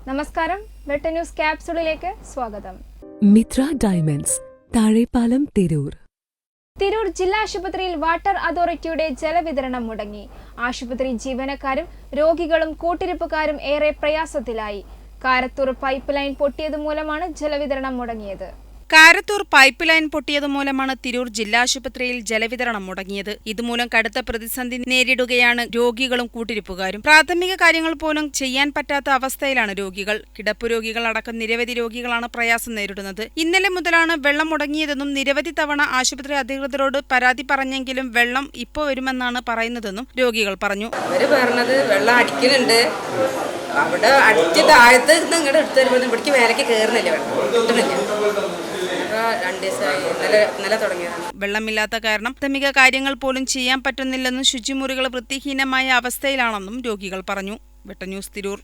നമസ്കാരം, വെട്ട ന്യൂസ് ക്യാപ്സൂളിലേക്ക് സ്വാഗതം. മിത്ര ഡയമണ്ട്സ്, താഴെപ്പാലം, തിരൂർ. തിരൂർ ജില്ലാ ആശുപത്രിയിൽ വാട്ടർ അതോറിറ്റിയുടെ ജലവിതരണം മുടങ്ങി. ആശുപത്രി ജീവനക്കാരും രോഗികളും കൂട്ടിരിപ്പുകാരും ഏറെ പ്രയാസത്തിലായി. കാരത്തൂർ പൈപ്പ് ലൈൻ പൊട്ടിയത് മൂലമാണ് ജലവിതരണം മുടങ്ങിയത്. കാരത്തൂർ പൈപ്പ് ലൈൻ പൊട്ടിയത് മൂലമാണ് തിരൂർ ജില്ലാ ആശുപത്രിയിൽ ജലവിതരണം മുടങ്ങിയത്. ഇതുമൂലം കടുത്ത പ്രതിസന്ധി നേരിടുകയാണ് രോഗികളും കൂട്ടിരിപ്പുകാരും. പ്രാഥമിക കാര്യങ്ങൾ പോലും ചെയ്യാൻ പറ്റാത്ത അവസ്ഥയിലാണ് രോഗികൾ. കിടപ്പു രോഗികൾ അടക്കം നിരവധി രോഗികളാണ് പ്രയാസം നേരിടുന്നത്. ഇന്നലെ മുതലാണ് വെള്ളം മുടങ്ങിയതെന്നും നിരവധി തവണ ആശുപത്രി അധികൃതരോട് പരാതി പറഞ്ഞെങ്കിലും വെള്ളം ഇപ്പോൾ വരുമെന്നാണ് പറയുന്നതെന്നും രോഗികൾ പറഞ്ഞു. അവര് പറഞ്ഞത് വെള്ളം അടിക്കുന്നുണ്ട്, അവിടെ അടിച്ച് താഴത്ത് ഇങ്ങോട്ട് എടുത്തു തരുമ്പോൾ ഇവിടേക്ക് വേലയ്ക്ക് കയറുന്നില്ല, വെള്ളം കിട്ടുന്നില്ല. 2 ദിവസമായി ഇന്നലെ തുടങ്ങിയതാണ്. വെള്ളമില്ലാത്ത കാരണം പ്രാഥമിക കാര്യങ്ങൾ പോലും ചെയ്യാൻ പറ്റുന്നില്ലെന്നും ശുചിമുറികൾ വൃത്തിഹീനമായ അവസ്ഥയിലാണെന്നും രോഗികൾ പറഞ്ഞു. വെട്ട ന്യൂസ്, തിരൂർ.